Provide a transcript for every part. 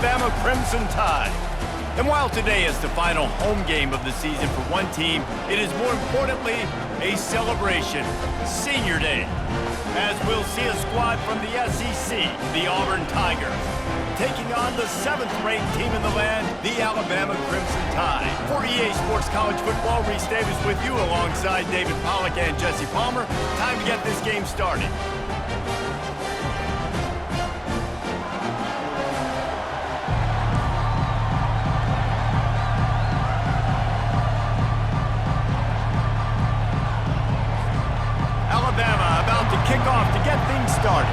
Alabama Crimson Tide. And while today is the final home game of the season for one team, it is more importantly a celebration, Senior Day, as we'll see a squad from the SEC, the Auburn Tigers, taking on the 7th-ranked team in the land, the Alabama Crimson Tide. For EA Sports College Football, Reese Davis with you alongside David Pollack and Jesse Palmer. Time to get this game started. Alabama about to kick off to get things started.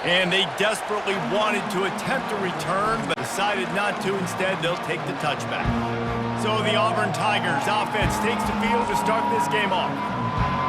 And they desperately wanted to attempt a return, but decided not to. Instead, they'll take the touchback. So the Auburn Tigers offense takes the field to start this game off.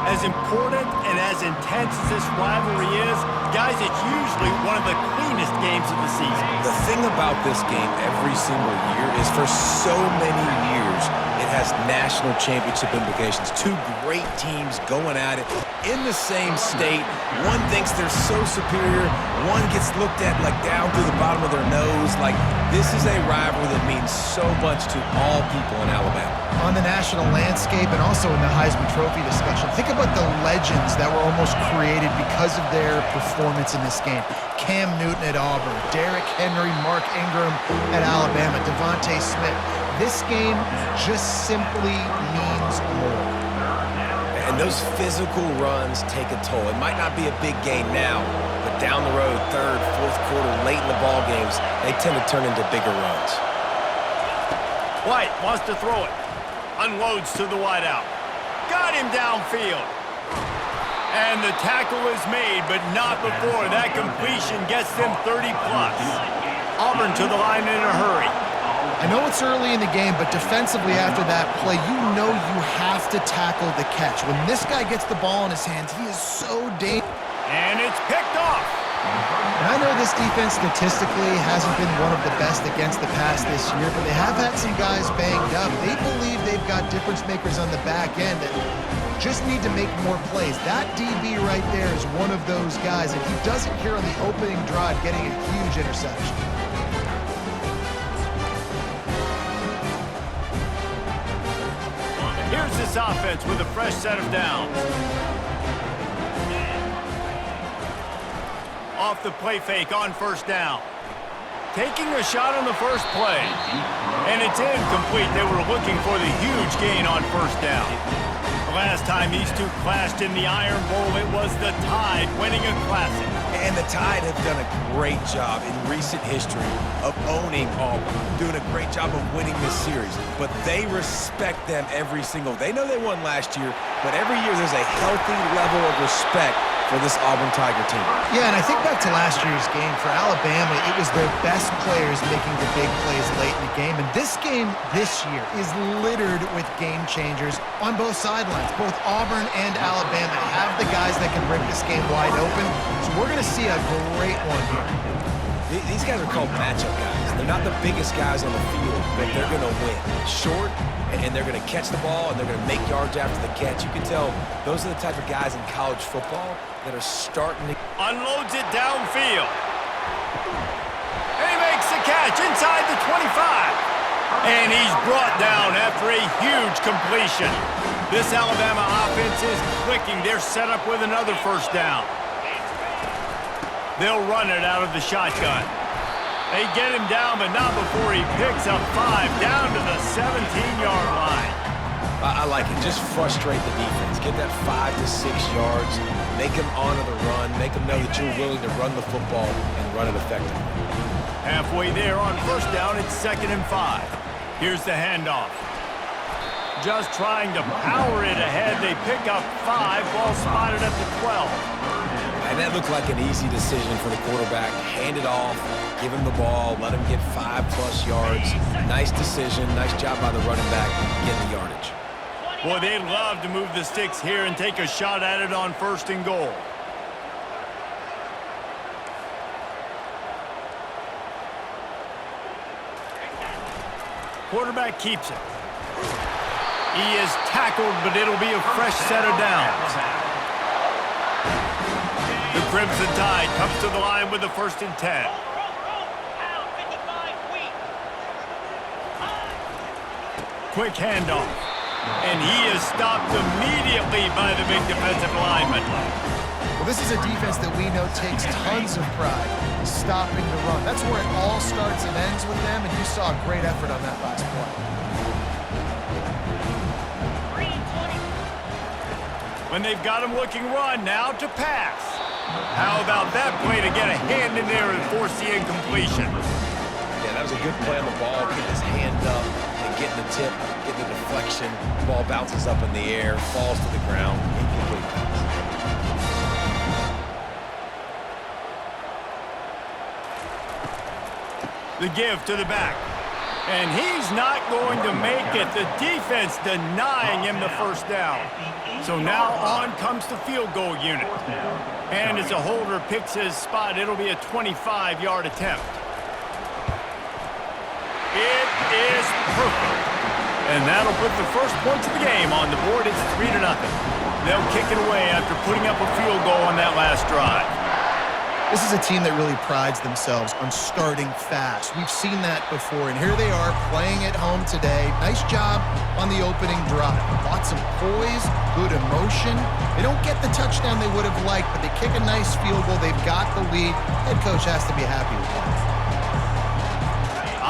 As important and as intense as this rivalry is, guys, it's usually one of the cleanest games of the season. The thing about this game every single year is for so many years, it has national championship implications. Two great teams going at it in the same state. One thinks they're so superior. One gets looked at like down through the bottom of their nose. Like, this is a rivalry that means so much to all people in Alabama. On the national landscape and also in the Heisman Trophy discussion, think about the legends that were almost created because of their performance in this game. Cam Newton at Auburn, Derrick Henry, Mark Ingram at Alabama, Devontae Smith. This game just simply means more. And those physical runs take a toll. It might not be a big game now, but down the road, third, fourth quarter, late in the ball games, they tend to turn into bigger runs. White wants to throw it. Unloads to the wideout. Got him downfield. And the tackle is made, but not before that completion gets them 30-plus. Auburn to the line in a hurry. I know it's early in the game, but defensively after that play, you know you have to tackle the catch. When this guy gets the ball in his hands, he is so dangerous. And it's picked off. And I know this defense statistically hasn't been one of the best against the pass this year, but they have had some guys banged up. They believe they've got difference makers on the back end that just need to make more plays. That DB right there is one of those guys, and he does it here on the opening drive, getting a huge interception. Here's this offense with a fresh set of downs. Off the play fake on first down. Taking a shot on the first play. And it's incomplete. They were looking for the huge gain on first down. The last time these two clashed in the Iron Bowl, it was the Tide winning a classic. And the Tide have done a great job in recent history of owning Auburn, doing a great job of winning this series. But they respect them every single. They know they won last year, but every year there's a healthy level of respect for this Auburn Tiger team. Yeah, and I think back to last year's game. For Alabama, it was their best players making the big plays late in the game. And this game this year is littered with game changers on both sidelines. Both Auburn and Alabama have the guys that can break this game wide open. So we're going to see a great one here. These guys are called matchup guys. They're not the biggest guys on the field, but they're going to win. Short, and they're going to catch the ball, and they're going to make yards after the catch. You can tell those are the type of guys in college football that are starting to... Unloads it downfield. And he makes the catch inside the 25. And he's brought down after a huge completion. This Alabama offense is clicking. They're set up with another first down. They'll run it out of the shotgun. They get him down, but not before he picks up 5 down to the 17-yard line. I like it. Just frustrate the defense. Get that 5 to 6 yards. Make them honor the run. Make them know that you're willing to run the football and run it effectively. Halfway there on first down, it's 2nd and 5. Here's the handoff. Just trying to power it ahead. They pick up 5. Ball spotted at the 12. And that looked like an easy decision for the quarterback. Hand it off, give him the ball, let him get 5+ yards. Nice decision. Nice job by the running back getting the yardage. Boy, they'd love to move the sticks here and take a shot at it on 1st and goal. Quarterback keeps it. He is tackled, but it'll be a fresh set of downs. The Crimson Tide comes to the line with the 1st and 10. Quick handoff. And he is stopped immediately by the big defensive lineman. Well, this is a defense that we know takes tons of pride in stopping the run. That's where it all starts and ends with them, and you saw a great effort on that last play. When they've got him looking run, now to pass. How about that play to get a hand in there and force the incompletion? Yeah, that was a good play on the ball, getting his hand up and getting the tip, getting the deflection. Ball bounces up in the air, falls to the ground, incomplete pass. The give to the back. And he's not going to make it. The defense denying him the 1st down. So now on comes the field goal unit. And as a holder picks his spot, it'll be a 25-yard attempt. It is perfect. And that'll put the first points of the game on the board. It's 3-0. They'll kick it away after putting up a field goal on that last drive. This is a team that really prides themselves on starting fast. We've seen that before, and here they are playing at home today. Nice job on the opening drive. Lots of poise, good emotion. They don't get the touchdown they would have liked, but they kick a nice field goal. They've got the lead. Head coach has to be happy with that.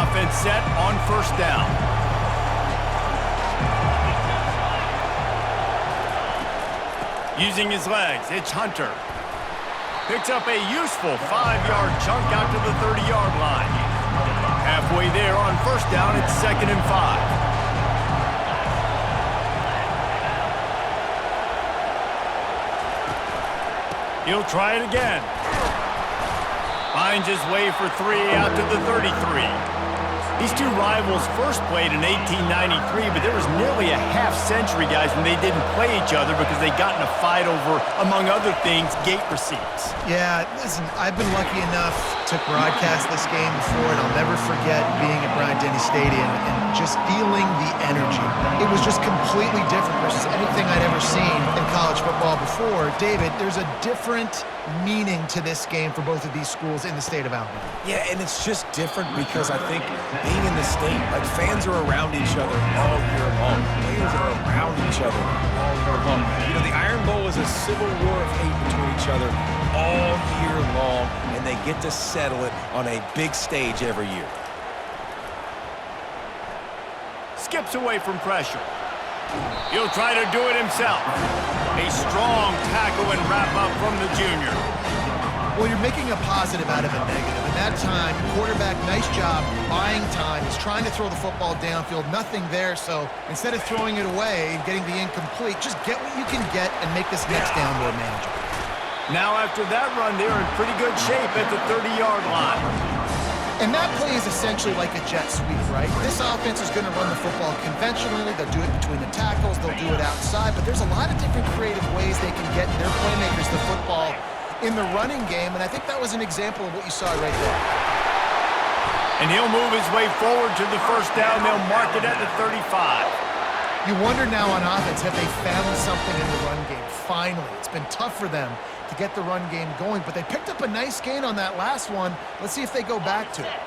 Offense set on 1st down. Using his legs, it's Hunter. Picks up a useful 5-yard chunk out to the 30-yard line. Halfway there on 1st down, it's 2nd and 5. He'll try it again. Finds his way for 3 out to the 33. These two rivals first played in 1893, but there was nearly a half-century, guys, when they didn't play each other because they got in a fight over, among other things, gate receipts. Yeah, listen, I've been lucky enough to broadcast this game before, and I'll never forget being at Bryant-Denny Stadium and just feeling the energy. It was just completely different versus anything I'd ever seen in college football before. David, there's a different meaning to this game for both of these schools in the state of Alabama. Yeah, and it's just different because I think being in the state, like fans are around each other all year long. Players are around each other all year long. You know, the Iron Bowl is a civil war of hate between each other all year long, and they get to settle it on a big stage every year. Skips away from pressure. He'll try to do it himself. A strong tackle and wrap-up from the junior. Well, you're making a positive out of a negative. In that time, quarterback, nice job, buying time. He's trying to throw the football downfield. Nothing there, so instead of throwing it away and getting the incomplete, just get what you can get and make this next down more manageable. Now after that run, they're in pretty good shape at the 30-yard line. And that play is essentially like a jet sweep, right? This offense is going to run the football conventionally. They'll do it between the tackles. They'll do it outside. But there's a lot of different creative ways they can get their playmakers the football in the running game. And I think that was an example of what you saw right there. And he'll move his way forward to the 1st down. They'll mark it at the 35. You wonder now on offense, have they found something in the run game? Finally. It's been tough for them to get the run game going, but they picked up a nice gain on that last one. Let's see if they go back to it.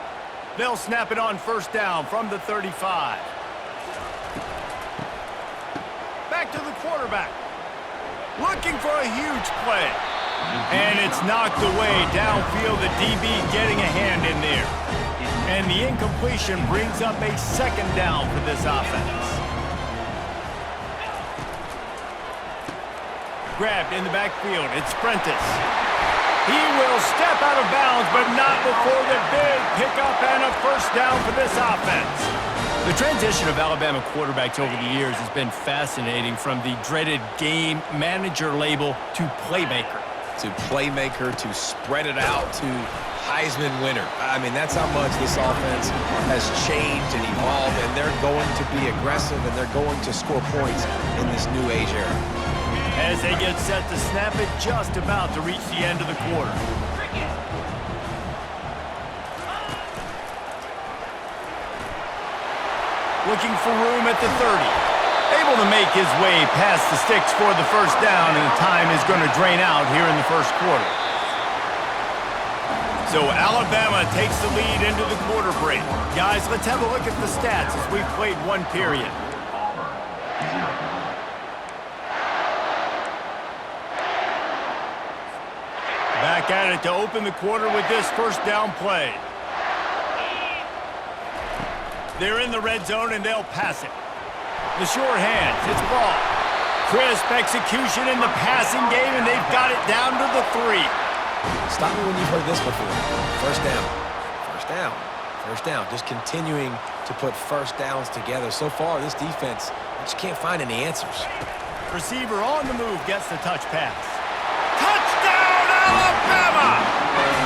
They'll snap it on 1st down from the 35. Back to the quarterback. Looking for a huge play. And it's knocked away downfield. The DB getting a hand in there. And the incompletion brings up a 2nd down for this offense. Grabbed in the backfield. It's Prentice. He will step out of bounds, but not before the big pickup and a 1st down for this offense. The transition of Alabama quarterbacks over the years has been fascinating, from the dreaded game manager label to playmaker. To playmaker, to spread it out, to Heisman winner. I mean, that's how much this offense has changed and evolved, and they're going to be aggressive, and they're going to score points in this new age era. As they get set to snap it, just about to reach the end of the quarter. Looking for room at the 30. A able to make his way past the sticks for the first down, and the time is going to drain out here in the first quarter. So Alabama takes the lead into the quarter break. Guys, let's have a look at the stats as we've played one period. Back at it to open the quarter with this first down play. They're in the red zone and they'll pass it. The short hands, it's ball. Crisp execution in the passing game, and they've got it down to the 3. Stop me when you've heard this before. First down, first down, first down. Just continuing to put first downs together. So far, this defense just can't find any answers. Receiver on the move gets the touch pass. Touchdown, Alabama!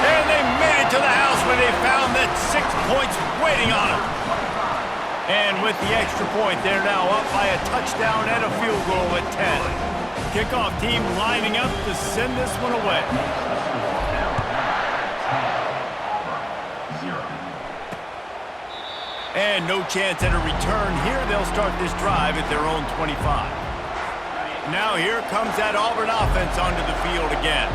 And they made it to the house where they found that 6 points waiting on them. And with the extra point, they're now up by a touchdown and a field goal at 10. Kickoff team lining up to send this one away. And no chance at a return here. They'll start this drive at their own 25. Now here comes that Auburn offense onto the field again.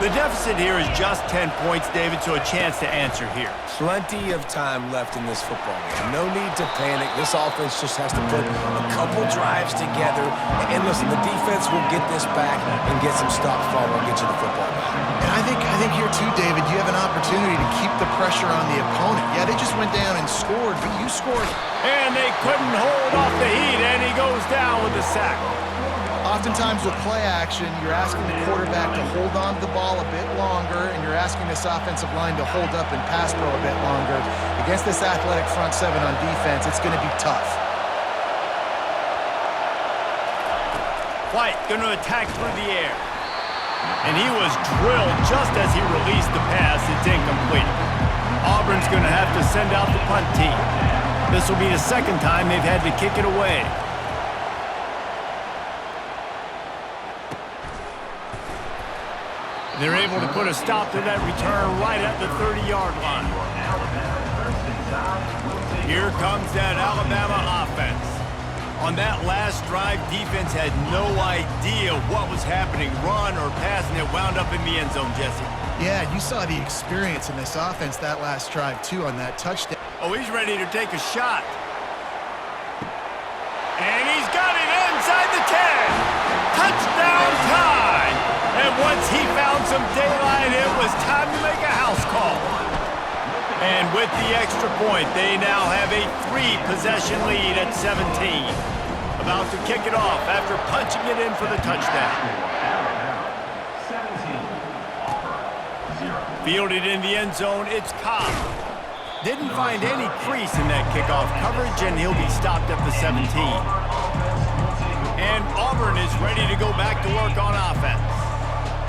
The deficit here is just 10 points, David, so a chance to answer here. Plenty of time left in this football game. No need to panic. This offense just has to put a couple drives together. And listen, the defense will get this back and get some stops following and get you the football back. And I think here too, David, you have an opportunity to keep the pressure on the opponent. Yeah, they just went down and scored, but you scored. And they couldn't hold off the heat, and he goes down with a sack. Oftentimes with play action, you're asking the quarterback to hold on to the ball a bit longer, and you're asking this offensive line to hold up and pass pro a bit longer. Against this athletic front seven on defense, it's going to be tough. White going to attack through the air. And he was drilled just as he released the pass. It's incomplete. Auburn's going to have to send out the punt team. This will be the second time they've had to kick it away. They're able to put a stop to that return right at the 30-yard line. Here comes that Alabama offense. On that last drive, defense had no idea what was happening, run or pass, and it wound up in the end zone, Jesse. Yeah, you saw the experience in this offense that last drive, too, on that touchdown. Oh, he's ready to take a shot. And he's got it inside the 10. Touchdown time. And once he found some daylight, it was time to make a house call. And with the extra point, they now have a 3-possession lead at 17. About to kick it off after punching it in for the touchdown. Fielded in the end zone, it's Cobb. Didn't find any crease in that kickoff coverage, and he'll be stopped at the 17. And Auburn is ready to go back to work on offense.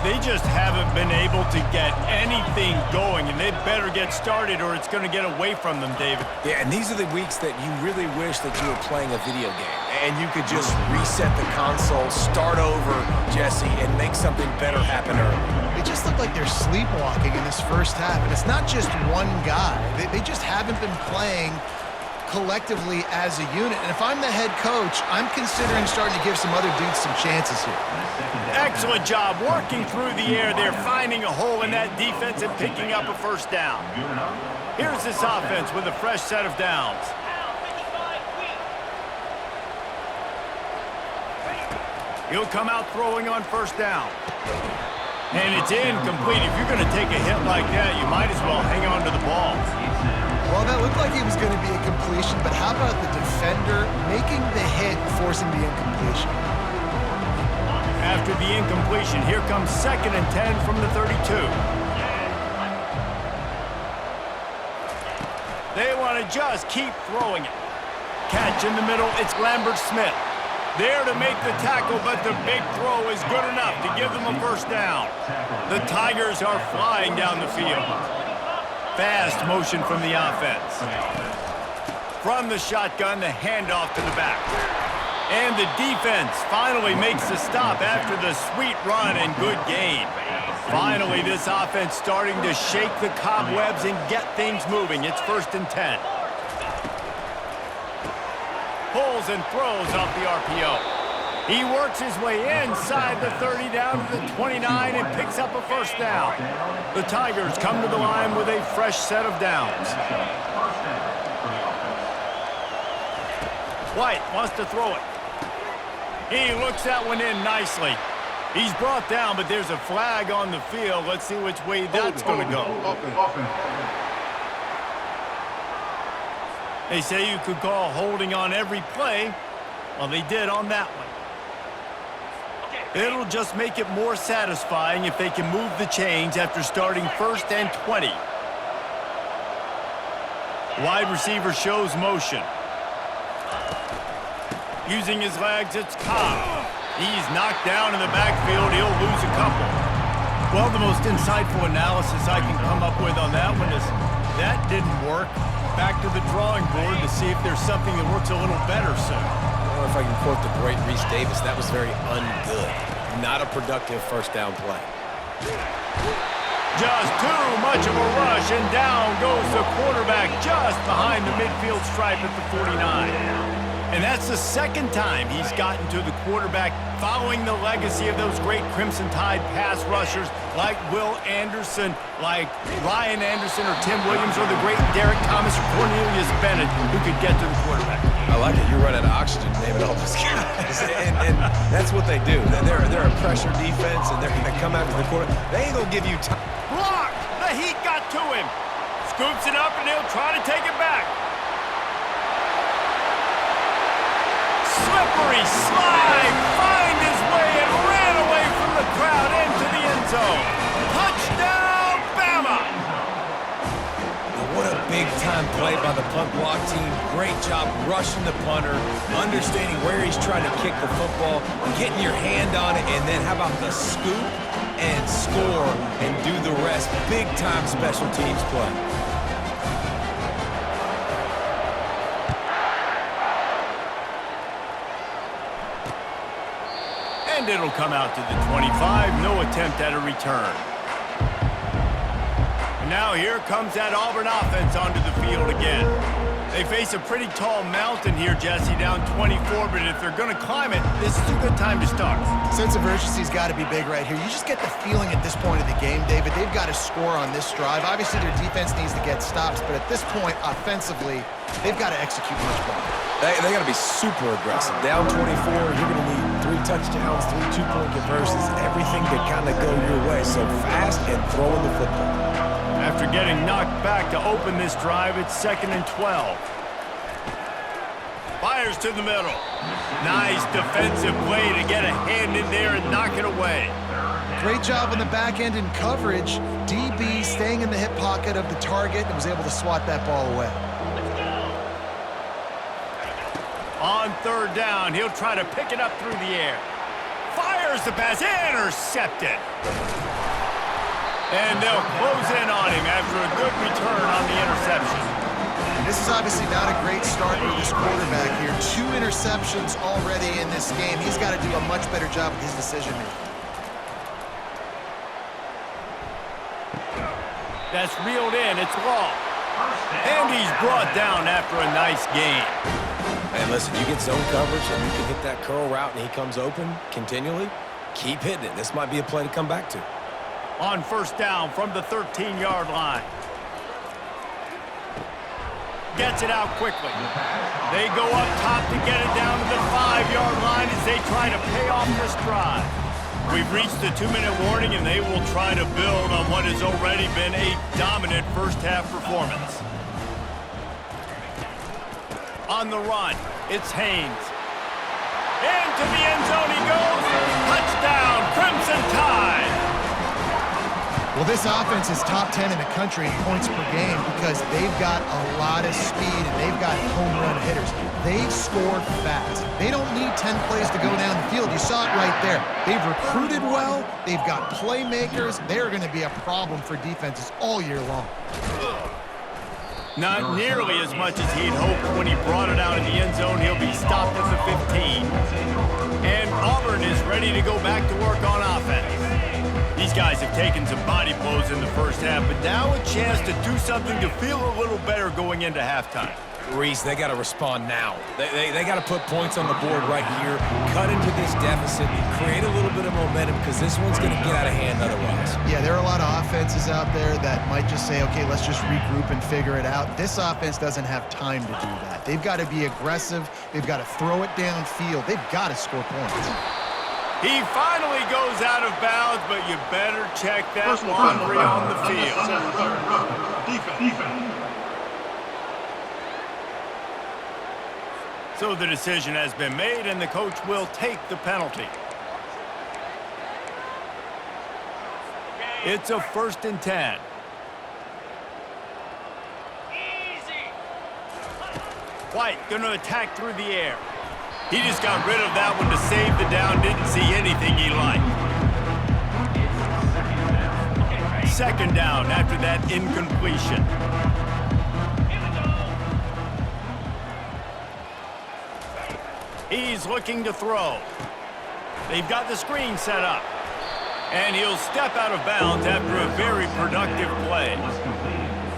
They just haven't been able to get anything going, and they better get started or it's going to get away from them, David. Yeah, and these are the weeks that you really wish that you were playing a video game and you could just reset the console, start over, Jesse, and make something better happen early. They just look like they're sleepwalking in this first half, and it's not just one guy. They just haven't been playing collectively as a unit. And if I'm the head coach, I'm considering starting to give some other dudes some chances here. Excellent job working through the air. They're finding a hole in that defense and picking up a first down. Here's this offense with a fresh set of downs. He'll come out throwing on first down. And it's incomplete. If you're going to take a hit like that, you might as well hang on to the ball. Well, that looked like it was going to be a completion, but how about the defender making the hit, forcing the incompletion? After the incompletion, here comes 2nd and 10 from the 32. They want to just keep throwing it. Catch in the middle, it's Lambert-Smith. There to make the tackle, but the big throw is good enough to give them a first down. The Tigers are flying down the field. Fast motion from the offense. From the shotgun, the handoff to the back. And the defense finally makes the stop after the sweet run and good gain. Finally, this offense starting to shake the cobwebs and get things moving. It's 1st and 10. Pulls rolls and throws off the RPO. He works his way inside the 30 down to the 29 and picks up a first down. The Tigers come to the line with a fresh set of downs. White wants to throw it. He looks that one in nicely. He's brought down, but there's a flag on the field. Let's see which way that's going to go. They say you could call holding on every play. Well, they did on that one. It'll just make it more satisfying if they can move the chains after starting 1st and 20. Wide receiver shows motion. Using his legs, it's Cobb. He's knocked down in the backfield. He'll lose a couple. Well, the most insightful analysis I can come up with on that one is that didn't work. Back to the drawing board to see if there's something that works a little better soon. I don't know if I can quote the great Reese Davis. That was very ungood. Not a productive first down play. Just too much of a rush, and down goes the quarterback just behind the midfield stripe at the 49. And that's the second time he's gotten to the quarterback following the legacy of those great Crimson Tide pass rushers like Will Anderson, like Ryan Anderson or Tim Williams, or the great Derek Thomas or Cornelius Bennett who could get to the quarterback. I like it. You're running out of oxygen naming all those guys. and that's what they do. They're a pressure defense, and they're going to come after the quarterback. They ain't going to give you time. Blocked! The heat got to him. Scoops it up, and he'll try to take it back. Slippery slide, find his way and ran away from the crowd into the end zone. Touchdown, Bama! Now what a big-time play by the punt block team. Great job rushing the punter, understanding where he's trying to kick the football, getting your hand on it, and then how about the scoop and score and do the rest. Big-time special teams play. And it'll come out to the 25. No attempt at a return. And now here comes that Auburn offense onto the field again. They face a pretty tall mountain here, Jesse, down 24, but if they're going to climb it, this is a good time to start. Sense of urgency's got to be big right here. You just get the feeling at this point of the game, David, they've got to score on this drive. Obviously, their defense needs to get stops, but at this point, offensively, they've got to execute much better. They got to be super aggressive. Down 24, you're going to need 3 touchdowns, 3 two-point conversions, everything to kind of go your way. So fast and throwing the football. After getting knocked back to open this drive, it's 2nd and 12. Fires to the middle. Nice defensive play to get a hand in there and knock it away. Great job on the back end in coverage. DB staying in the hip pocket of the target and was able to swat that ball away. On 3rd down, he'll try to pick it up through the air. Fires the pass, intercepted. And they'll close in on him after a good return on the interception. This is obviously not a great start for this quarterback here. 2 interceptions already in this game. He's got to do a much better job with his decision-making. That's reeled in, it's Law. And he's brought down after a nice gain. And listen, you get zone coverage and you can hit that curl route and he comes open continually, keep hitting it. This might be a play to come back to. On 1st down from the 13-yard line. Gets it out quickly. They go up top to get it down to the 5-yard line as they try to pay off this drive. We've reached the 2-minute warning, and they will try to build on what has already been a dominant first-half performance. On the run, it's Haynes. Into the end zone he goes. Touchdown, Crimson Tide. Well, this offense is top 10 in the country in points per game because they've got a lot of speed and they've got home run hitters. They score fast. They don't need 10 plays to go down the field. You saw it right there. They've recruited well. They've got playmakers. They're going to be a problem for defenses all year long. Not nearly as much as he'd hoped when he brought it out in the end zone. He'll be stopped at the 15. And Auburn is ready to go back to work on offense. These guys have taken some body blows in the first half, but now a chance to do something to feel a little better going into halftime. Reese, they got to respond now. They got to put points on the board right here, cut into this deficit, create a little bit of momentum because this one's going to get out of hand otherwise. Yeah, there are a lot of offenses out there that might just say, okay, let's just regroup and figure it out. This offense doesn't have time to do that. They've got to be aggressive. They've got to throw it downfield. They've got to score points. He finally goes out of bounds, but you better check that laundry on the field. Defense. So the decision has been made, and the coach will take the penalty. It's a 1st and 10. White going to attack through the air. He just got rid of that one to save the down. Didn't see anything he liked. 2nd down after that incompletion. He's looking to throw. They've got the screen set up. And he'll step out of bounds after a very productive play.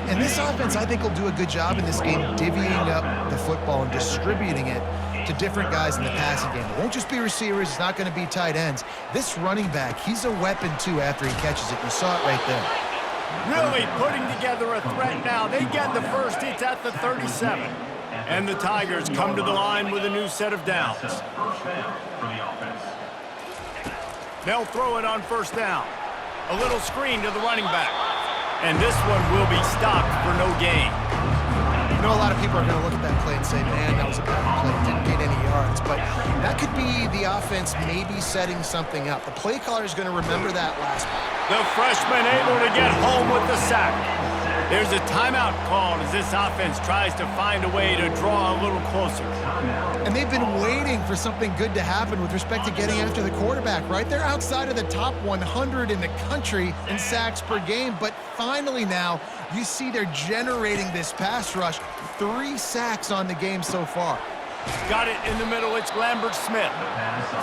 And this offense, I think, will do a good job in this game divvying up the football and distributing it to different guys in the passing game. It won't just be receivers. It's not going to be tight ends. This running back, he's a weapon, too, after he catches it. You saw it right there. Really putting together a threat now. They get the first. It's at the 37. And the Tigers come to the line with a new set of downs. They'll throw it on 1st down. A little screen to the running back. And this one will be stopped for no gain. You know, a lot of people are going to look at that play and say, man, that was a bad play. Didn't gain any yards. But that could be the offense maybe setting something up. The play caller is going to remember that last play. The freshman able to get home with the sack. There's a timeout called as this offense tries to find a way to draw a little closer. And they've been waiting for something good to happen with respect to getting after the quarterback, right? They're outside of the top 100 in the country in sacks per game, but finally now you see they're generating this pass rush. 3 sacks on the game so far. Got it in the middle. It's Lambert Smith.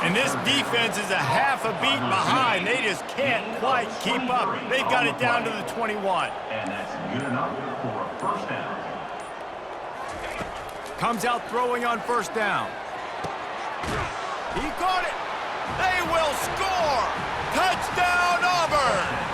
And this defense is a half a beat behind. They just can't quite keep up. They've got it down to the 21. And that's good enough for a 1st down. Comes out throwing on 1st down. He caught it. They will score. Touchdown, Auburn.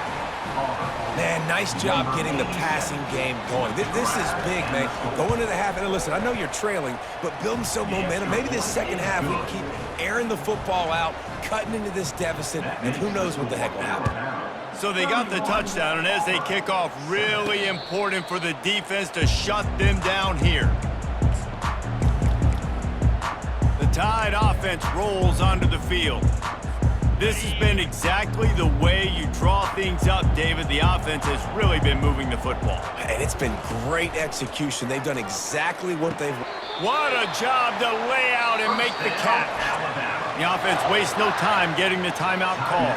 Man, nice job getting the passing game going. This is big, man. Going into the half, and listen, I know you're trailing, but building some momentum. Maybe this 2nd half we can keep airing the football out, cutting into this deficit, and who knows what the heck will happen. So they got the touchdown, and as they kick off, really important for the defense to shut them down here. The Tide offense rolls onto the field. This has been exactly the way you draw things up, David. The offense has really been moving the football. And it's been great execution. They've done exactly what they've... What a job to lay out and make the catch. The offense wastes no time getting the timeout call.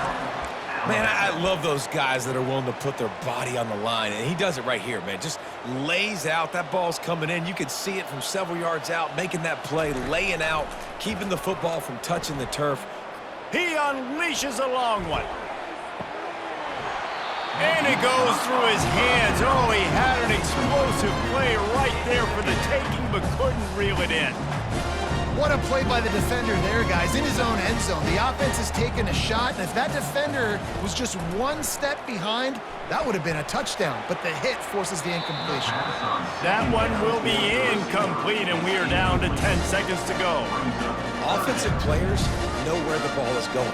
Man, I love those guys that are willing to put their body on the line, and he does it right here, man. Just lays out. That ball's coming in. You can see it from several yards out, making that play, laying out, keeping the football from touching the turf. He unleashes a long one. And it goes through his hands. Oh, he had an explosive play right there for the taking, but couldn't reel it in. What a play by the defender there, guys, in his own end zone. The offense has taken a shot, and if that defender was just 1 step behind, that would have been a touchdown, but the hit forces the incompletion. That one will be incomplete, and we are down to 10 seconds to go. Offensive players know where the ball is going.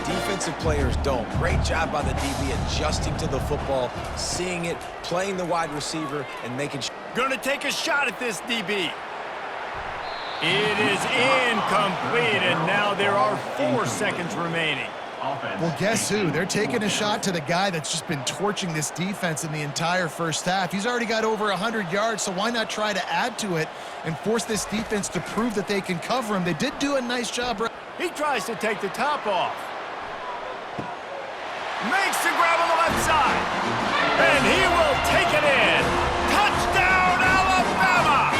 Defensive players don't. Great job by the DB adjusting to the football, seeing it, playing the wide receiver, and making sure. Gonna take a shot at this DB. It is incomplete, and now there are 4 seconds remaining. Well, guess who? They're taking a shot to the guy that's just been torching this defense in the entire first half. He's already got over 100 yards, so why not try to add to it and force this defense to prove that they can cover him? They did do a nice job. He tries to take the top off. Makes the grab on the left side. And he will take it in. Touchdown, Alabama!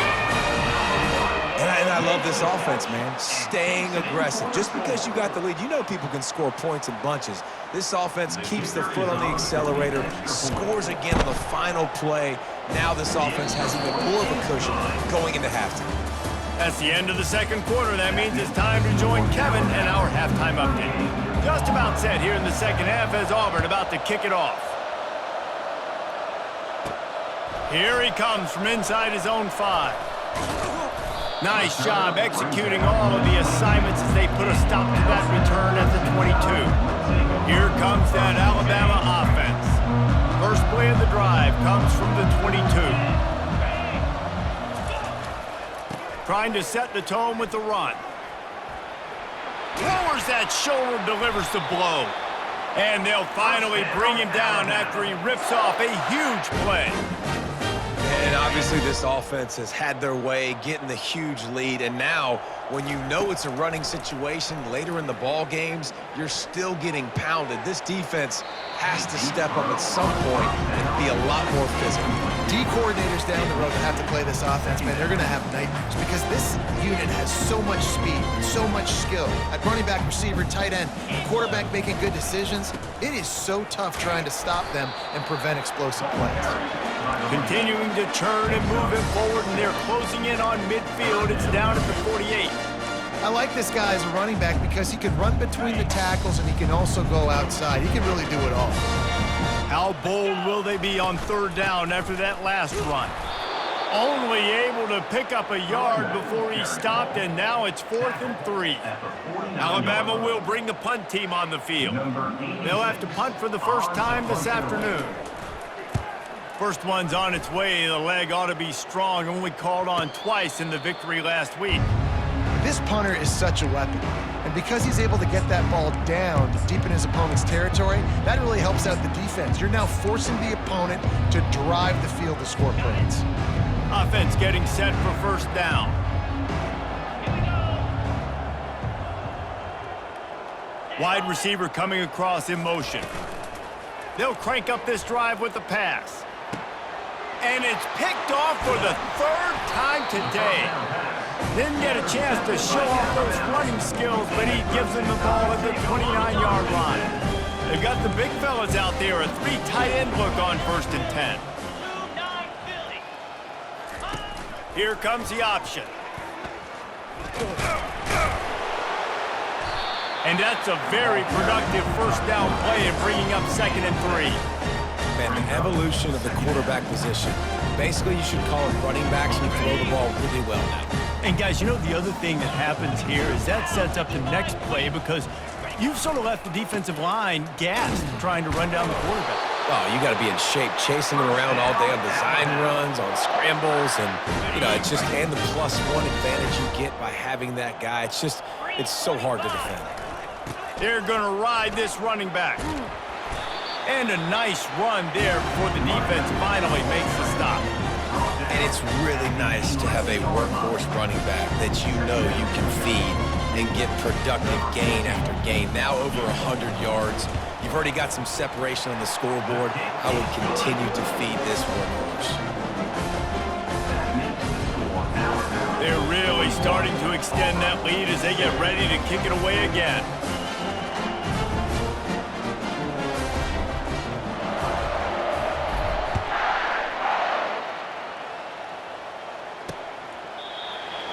And I love this offense, man. Staying aggressive. Just because you got the lead, you know people can score points in bunches. This offense keeps the foot on the accelerator, scores again on the final play, Now this offense has even more of a cushion going into halftime. That's the end of the second quarter. That means it's time to join Kevin and our halftime update. Just about set here in the second half as Auburn about to kick it off. Here he comes from inside his own 5. Nice job executing all of the assignments as they put a stop to that return at the 22. Here comes that Alabama offense. First play of the drive comes from the 22. Trying to set the tone with the run. Lowers that shoulder, delivers the blow. And they'll finally bring him down after he rips off a huge play. And obviously this offense has had their way, getting the huge lead. And now, when you know it's a running situation later in the ball games, you're still getting pounded. This defense has to step up at some point and be a lot more physical. D coordinators down the road that have to play this offense, man, they're going to have nightmares because this unit has so much speed, so much skill. At running back, receiver, tight end, quarterback making good decisions, it is so tough trying to stop them and prevent explosive plays. Continuing to churn and move him forward, and they're closing in on midfield. It's down at the 48. I like this guy as a running back because he can run between the tackles and he can also go outside. He can really do it all. How bold will they be on third down after that last run? Only able to pick up a yard before he stopped, and now it's 4th and 3. Alabama will bring the punt team on the field. They'll have to punt for the first time this afternoon. First one's on its way. The leg ought to be strong, only called on twice in the victory last week. This punter is such a weapon. And because he's able to get that ball down deep in his opponent's territory, that really helps out the defense. You're now forcing the opponent to drive the field to score points. Offense getting set for first down. Wide receiver coming across in motion. They'll crank up this drive with the pass. And it's picked off for the 3rd time today. Didn't get a chance to show off those running skills, but he gives them the ball at the 29-yard line. They've got the big fellas out there, a 3 tight end look on 1st and 10. Here comes the option. And that's a very productive first down play and bringing up 2nd and 3. Man, the evolution of the quarterback position. Basically, you should call it running backs and you throw the ball really well now. And guys, you know the other thing that happens here is that sets up the next play because you've sort of left the defensive line gassed trying to run down the quarterback. Oh, you got to be in shape, chasing him around all day on design runs, on scrambles, and, you know, it's just, and the +1 advantage you get by having that guy. It's just, it's so hard to defend. They're going to ride this running back. And a nice run there before the defense finally makes the stop. And it's really nice to have a workhorse running back that you know you can feed and get productive gain after gain. Now over 100 yards. You've already got some separation on the scoreboard. I would continue to feed this workhorse. They're really starting to extend that lead as they get ready to kick it away again.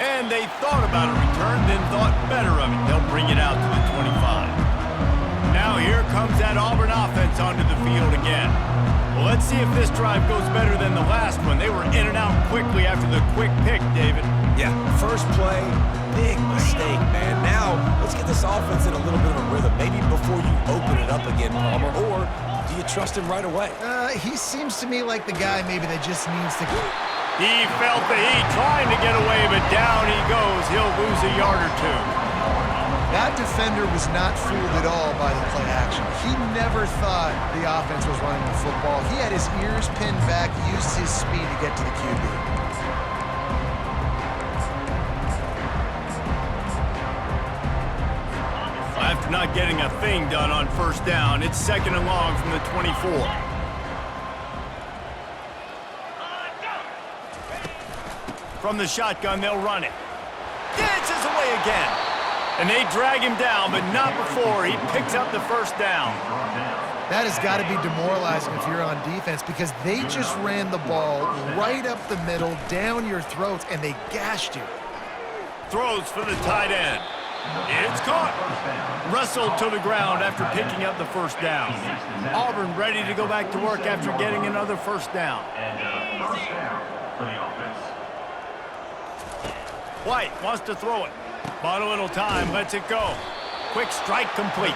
And they thought about a return, then thought better of it. They'll bring it out to the 25. Now here comes that Auburn offense onto the field again. Well, let's see if this drive goes better than the last one. They were in and out quickly after the quick pick, David. Yeah, first play, big mistake, man. Now, let's get this offense in a little bit of a rhythm. Maybe before you open it up again, Palmer, or do you trust him right away? He seems to me like the guy maybe that just needs to... He felt the heat trying to get away, but down he goes. He'll lose a yard or two. That defender was not fooled at all by the play action. He never thought the offense was running the football. He had his ears pinned back, used his speed to get to the QB. After not getting a thing done on first down, it's 2nd and long from the 24. From the shotgun, they'll run it. Dances away again. And they drag him down, but not before he picks up the first down. That has got to be demoralizing if you're on defense because they just ran the ball right up the middle, down your throats, and they gashed you. Throws for the tight end. It's caught. Wrestled to the ground after picking up the first down. Auburn ready to go back to work after getting another first down. And first down for the offense. White wants to throw it. Bought a little time, lets it go. Quick strike complete.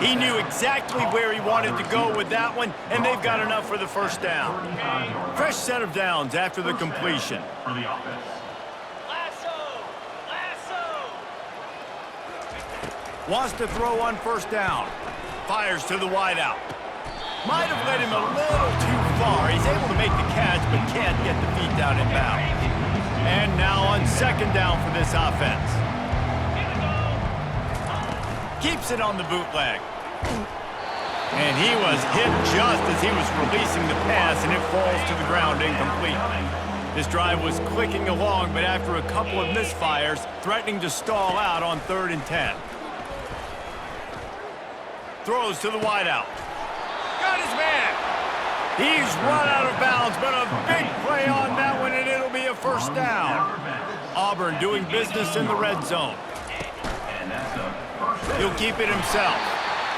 He knew exactly where he wanted to go with that one, and they've got enough for the first down. Fresh set of downs after the completion. For the offense. Wants to throw on first down. Fires to the wideout. Might have led him a little too far. He's able to make the catch, but can't get the feet down in bounds. And now on second down for this offense. Keeps it on the bootleg. And he was hit just as he was releasing the pass, and it falls to the ground incomplete. This drive was clicking along, but after a couple of misfires, threatening to stall out on 3rd and 10. Throws to the wideout. Got his man. He's run out of bounds, but a big play on that one, and it'll be a first down. Auburn doing business in the red zone. He'll keep it himself.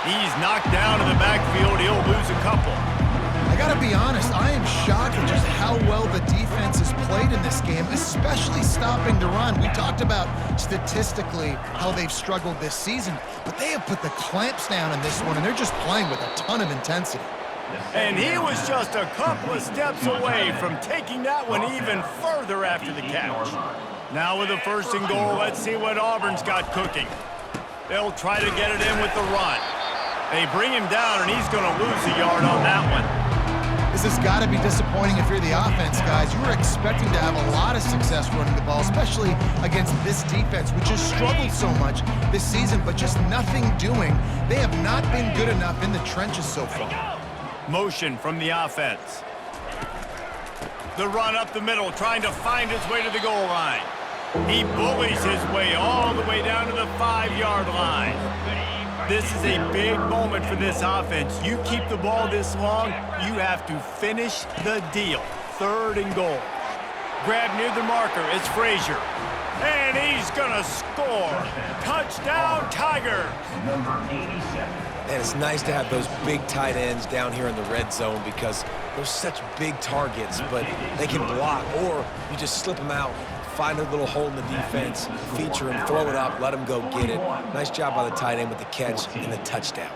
He's knocked down in the backfield. He'll lose a couple. I got to be honest, I am shocked at just how well the defense has played in this game, especially stopping the run. We talked about statistically how they've struggled this season, but they have put the clamps down in this one, and they're just playing with a ton of intensity. And he was just a couple of steps away from taking that one even further after the catch. Now with a 1st and goal, let's see what Auburn's got cooking. They'll try to get it in with the run. They bring him down, and he's going to lose a yard on that one. This has got to be disappointing if you're the offense, guys. You were expecting to have a lot of success running the ball, especially against this defense, which has struggled so much this season, but just nothing doing. They have not been good enough in the trenches so far. Motion from the offense. The run up the middle, trying to find his way to the goal line. He bullies his way all the way down to the 5-yard line. This is a big moment for this offense. You keep the ball this long, you have to finish the deal. 3rd and goal. Grab near the marker, it's Frazier. And he's gonna score. Touchdown, Tigers. Number 87. And it's nice to have those big tight ends down here in the red zone because they're such big targets, but they can block, or you just slip them out, find a little hole in the defense, feature him, throw it up, let him go get it. Nice job by the tight end with the catch and the touchdown.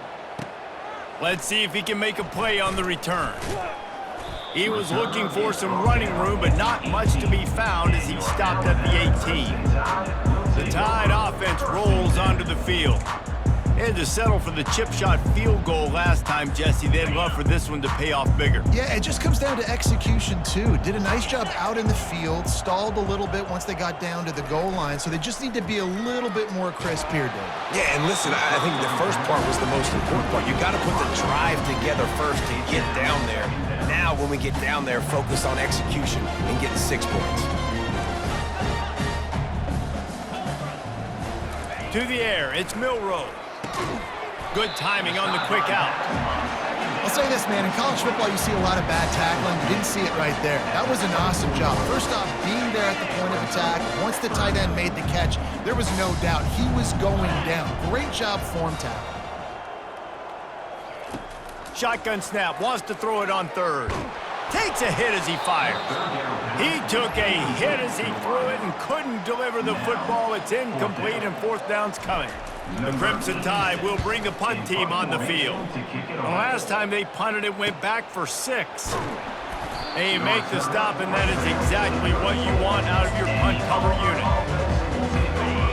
Let's see if he can make a play on the return. He was looking for some running room, but not much to be found as he stopped at the 18. The Tide offense rolls onto the field. They had to settle for the chip shot field goal last time, Jesse. They'd love for this one to pay off bigger. Yeah, it just comes down to execution, too. Did a nice job out in the field, stalled a little bit once they got down to the goal line, so they just need to be a little bit more crisp here, Dave. Yeah, and listen, I think the first part was the most important part. You got to put the drive together first to get down there. Now, when we get down there, focus on execution and getting 6 points. To the air, it's Milroe. Good timing on the quick out. I'll say this, man. In college football, you see a lot of bad tackling. You didn't see it right there. That was an awesome job. First off, being there at the point of attack. Once the tight end made the catch, there was no doubt he was going down. Great job form tackle. Shotgun snap, wants to throw it on 3rd. Takes a hit as he fires. He took a hit as he threw it and couldn't deliver the football. It's incomplete and 4th down's coming. The Crimson Tide will bring the punt team on the field. The last time they punted it went back for 6. They make the stop, and that is exactly what you want out of your punt cover unit.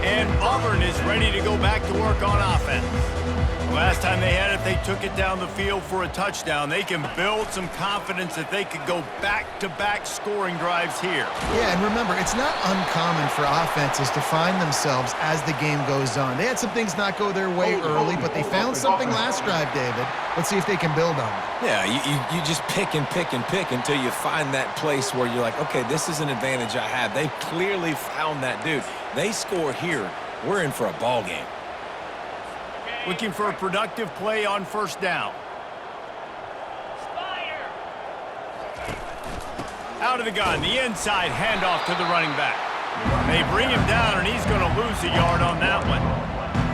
And Auburn is ready to go back to work on offense. Last time they had it, they took it down the field for a touchdown. They can build some confidence that they could go back-to-back scoring drives here. Yeah, and remember, it's not uncommon for offenses to find themselves as the game goes on. They had some things not go their way early, but they found something last drive, David. Let's see if they can build on it. Yeah, you just pick and pick and pick until you find that place where you're like, okay, this is an advantage I have. They clearly found that dude. They score here, we're in for a ball game. Looking for a productive play on 1st down. Out of the gun, the inside handoff to the running back. They bring him down, and he's going to lose a yard on that one.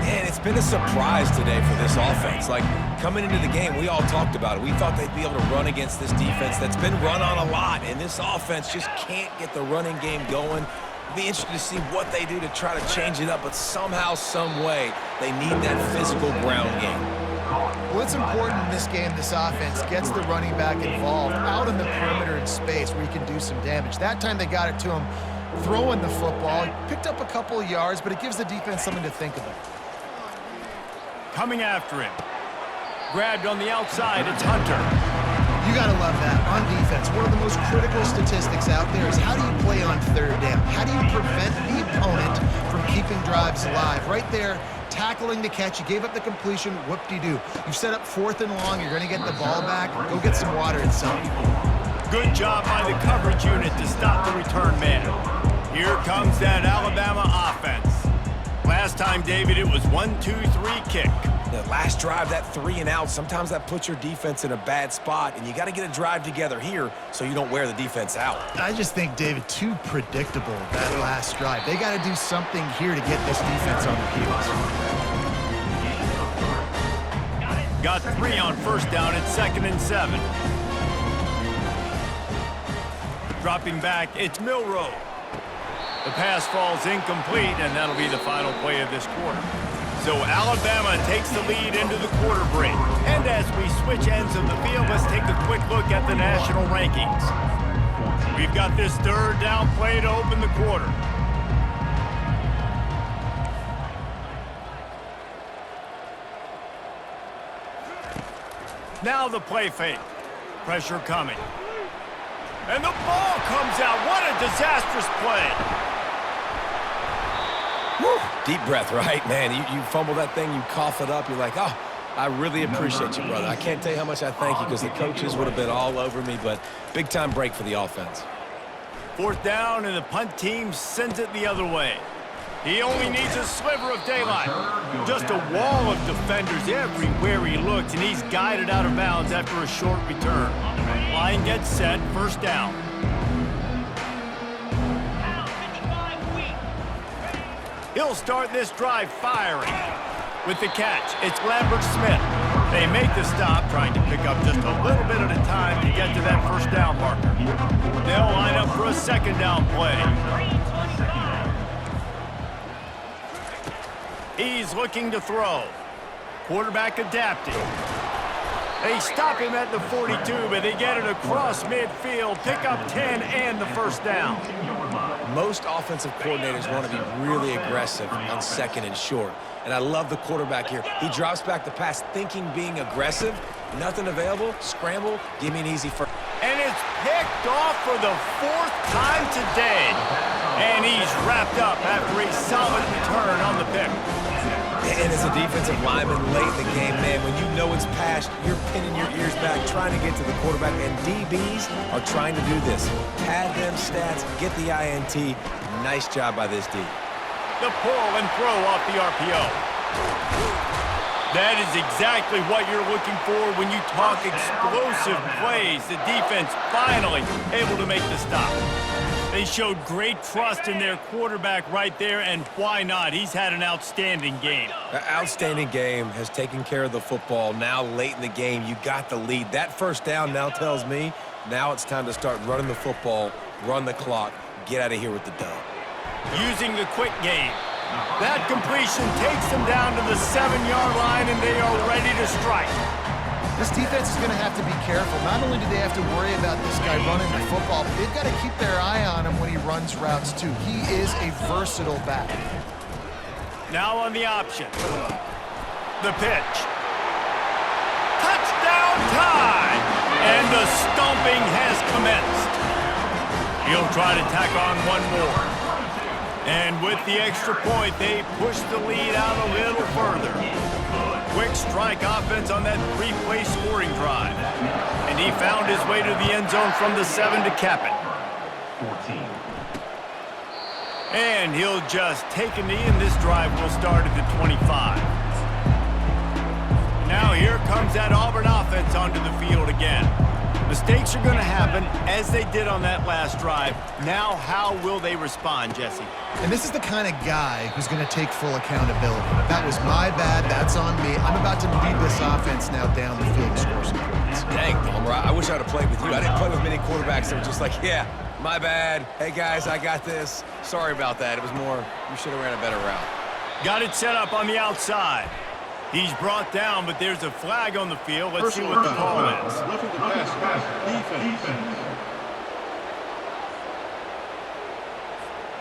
Man, it's been a surprise today for this offense. Like, coming into the game, we all talked about it. We thought they'd be able to run against this defense that's been run on a lot, and this offense just can't get the running game going. It'll be interesting to see what they do to try to change it up, but somehow, some way, they need that physical ground game. Well, it's important in this game, this offense gets the running back involved out in the perimeter in space where he can do some damage. That time they got it to him throwing the football. He picked up a couple of yards, but it gives the defense something to think about. Coming after him. Grabbed on the outside, it's Hunter. You got to love that on defense. One of the most critical statistics out there is how do you play on third down? How do you prevent the opponent from keeping drives alive? Right there, tackling the catch. You gave up the completion. Whoop-de-doo. You've set up 4th and long. You're going to get the ball back. Go get some water and something. Good job by the coverage unit to stop the return man. Here comes that Alabama offense. Last time, David, it was 1-2-3 kick. The last drive, that 3 and out, sometimes that puts your defense in a bad spot, and you got to get a drive together here so you don't wear the defense out. I just think, David, too predictable, that last drive. They got to do something here to get this defense on their heels. Got 3 on first down at 2nd and 7. Dropping back, it's Milroe. The pass falls incomplete, and that'll be the final play of this quarter. So Alabama takes the lead into the quarter break. And as we switch ends of the field, let's take a quick look at the national rankings. We've got this 3rd down play to open the quarter. Now the play fake. Pressure coming. And the ball comes out. What a disastrous play. Woo. Deep breath, right? Man, you fumble that thing, you cough it up, you're like, oh, I really appreciate you, brother. I can't tell you how much I thank you because the coaches would have been all over me, but big-time break for the offense. 4th down, and the punt team sends it the other way. He only needs a sliver of daylight. Just a wall of defenders everywhere he looks, and he's guided out of bounds after a short return. Line gets set, 1st down. He'll start this drive firing. With the catch, it's Lambert Smith. They make the stop, trying to pick up just a little bit at a time to get to that 1st down marker. They'll line up for a 2nd down play. He's looking to throw. Quarterback adapting. They stop him at the 42, but they get it across midfield, pick up 10 and the 1st down. Most offensive coordinators want to be really aggressive on 2nd and short. And I love the quarterback here. He drops back the pass thinking being aggressive. Nothing available. Scramble. Give me an easy first. And it's picked off for the 4th time today. And he's wrapped up after a solid return on the pick. And as a defensive lineman late in the game, man, when you know it's passed, you're pinning your ears back, trying to get to the quarterback, and DBs are trying to do this. Pad them stats, get the INT. Nice job by this D. The pull and throw off the RPO. That is exactly what you're looking for when you talk explosive plays. The defense finally able to make the stop. They showed great trust in their quarterback right there, and why not? He's had an outstanding game. An outstanding game, has taken care of the football. Now late in the game, you got the lead. That 1st down now tells me now it's time to start running the football, run the clock, get out of here with the dub. Using the quick game. That completion takes them down to the 7-yard line, and they are ready to strike. This defense is going to have to be careful. Not only do they have to worry about this guy running the football, but they've got to keep their eye on him when he runs routes, too. He is a versatile back. Now on the option. The pitch. Touchdown time! And the stomping has commenced. He'll try to tack on one more. And with the extra point, they push the lead out a little further. Quick strike offense on that 3-play scoring drive. And he found his way to the end zone from the 7 to cap it. 14. And he'll just take a knee, and this drive will start at the 25. Now here comes that Auburn offense onto the field again. The Mistakes are going to happen, as they did on that last drive. Now, how will they respond, Jesse? And this is the kind of guy who's going to take full accountability. That was my bad. That's on me. I'm about to lead this offense now down the field to score some points. Dang, Palmer, I wish I'd have played with you. I didn't play with many quarterbacks that were just like, yeah, my bad. Hey, guys, I got this. Sorry about that. It was more, you should have ran a better route. Got it set up on the outside. He's brought down, but there's a flag on the field. Let's see what the call is. Roughing the passer. Defense.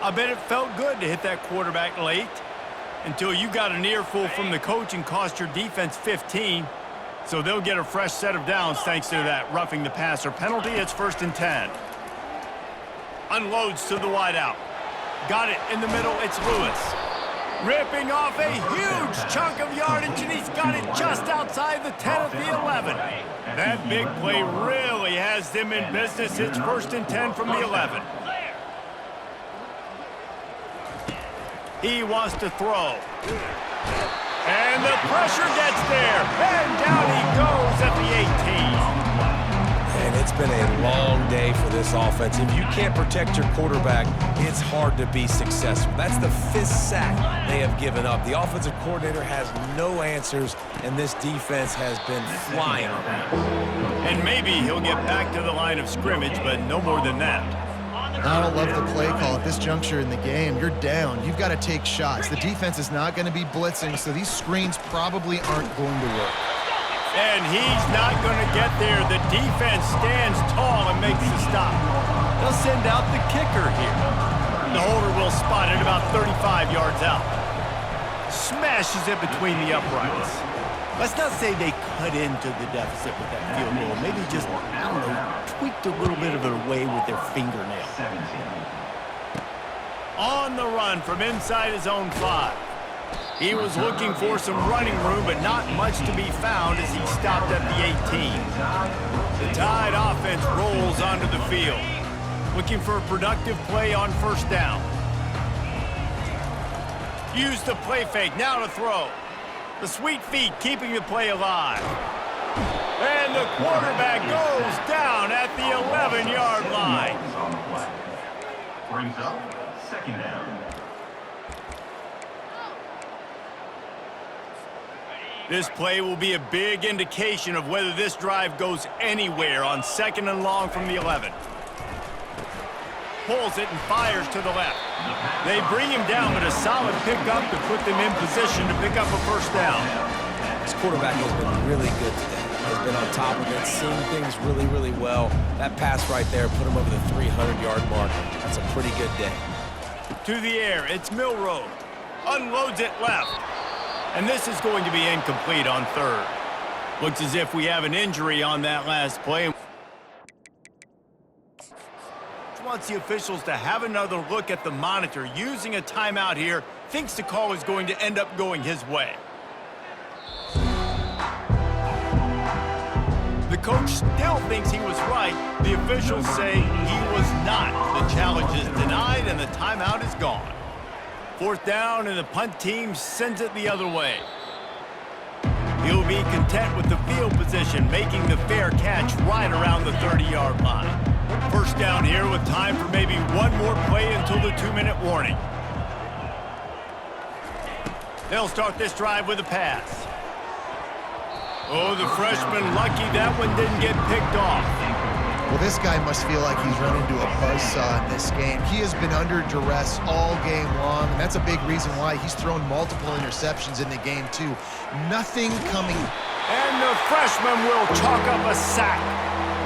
I bet it felt good to hit that quarterback late until you got an earful from the coach and cost your defense 15. So they'll get a fresh set of downs thanks to that roughing the passer penalty. It's 1st and 10. Unloads to the wideout. Got it in the middle. It's Lewis. Ripping off a huge chunk of yardage, and he's got it just outside the 10 at the 11. That big play really has them in business. It's 1st and 10 from the 11. He wants to throw. And the pressure gets there. And down he goes at the 18. And it's been a long day for this offense. If you can't protect your quarterback, it's hard to be successful. That's the 5th sack they have given up. The offensive coordinator has no answers, and this defense has been flying around. And maybe he'll get back to the line of scrimmage, but no more than that. I don't love the play call at this juncture in the game. You're down. You've got to take shots. The defense is not going to be blitzing, so these screens probably aren't going to work. And he's not going to get there. The defense stands tall and makes the stop. They'll send out the kicker here. The holder will spot it about 35 yards out. Smashes it between the uprights. Let's not say they cut into the deficit with that field goal. Maybe just, I don't know, tweaked a little bit of it away with their fingernail. On the run from inside his own 5. He was looking for some running room, but not much to be found as he stopped at the 18. The Tide offense rolls onto the field, looking for a productive play on 1st down. Use the play fake, now to throw. The sweet feet keeping the play alive. And the quarterback goes down at the 11-yard line. Brings up 2nd down. This play will be a big indication of whether this drive goes anywhere on 2nd and long from the 11. Pulls it and fires to the left. They bring him down, but a solid pickup to put them in position to pick up a 1st down. This quarterback has been really good today. Has been on top of it, seeing things really, really well. That pass right there put him over the 300-yard mark. That's a pretty good day. To the air, it's Milroe. Unloads it left. And this is going to be incomplete on 3rd. Looks as if we have an injury on that last play. Wants the officials to have another look at the monitor. Using a timeout here, thinks the call is going to end up going his way. The coach still thinks he was right. The officials say he was not. The challenge is denied and the timeout is gone. 4th down, and the punt team sends it the other way. He'll be content with the field position, making the fair catch right around the 30-yard line. 1st down here with time for maybe one more play until the 2-minute warning. They'll start this drive with a pass. Oh, the freshman lucky that one didn't get picked off. Well, this guy must feel like he's run into a buzzsaw in this game. He has been under duress all game long, and that's a big reason why he's thrown multiple interceptions in the game, too. Nothing coming. And the freshman will chalk up a sack.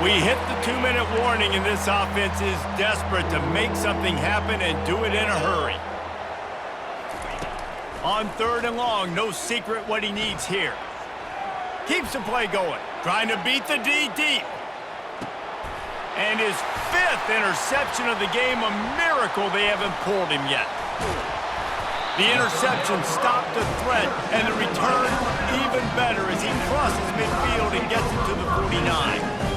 We hit the 2-minute warning, and this offense is desperate to make something happen and do it in a hurry. On 3rd and long, no secret what he needs here. Keeps the play going, trying to beat the D deep. And his 5th interception of the game, a miracle they haven't pulled him yet. The interception stopped the threat, and the return even better as he crosses midfield and gets it to the 49.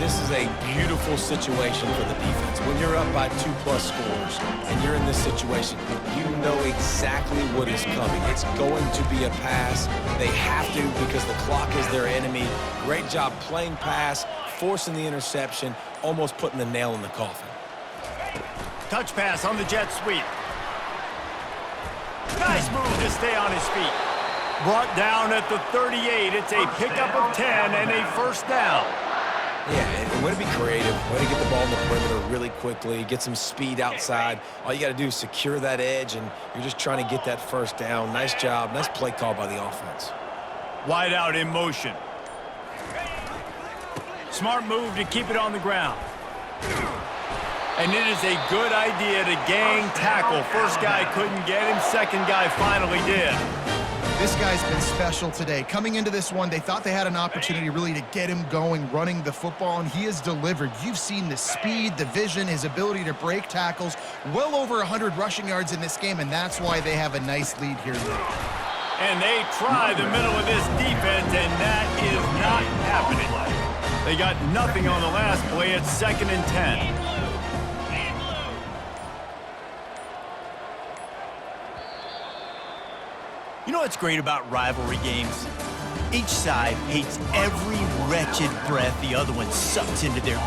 This is a beautiful situation for the defense. When you're up by 2+ scores and you're in this situation, you know exactly what is coming. It's going to be a pass. They have to because the clock is their enemy. Great job playing pass, forcing the interception, almost putting the nail in the coffin. Touch pass on the jet sweep. Nice move to stay on his feet. Brought down at the 38. It's a pickup of 10 and a first down. Yeah, and way to be creative, way to get the ball in the perimeter really quickly, get some speed outside. All you got to do is secure that edge, and you're just trying to get that first down. Nice job. Nice play call by the offense. Wide out in motion. Smart move to keep it on the ground. And it is a good idea to gang tackle. First guy couldn't get him. Second guy finally did. This guy's been special today. Coming into this one, they thought they had an opportunity really to get him going, running the football, and he has delivered. You've seen the speed, the vision, his ability to break tackles. Well over 100 rushing yards in this game, and that's why they have a nice lead here today. And they try the middle of this defense, and that is not happening. They got nothing on the last play. It's 2nd and 10. You know what's great about rivalry games? Each side hates every wretched breath the other one sucks into their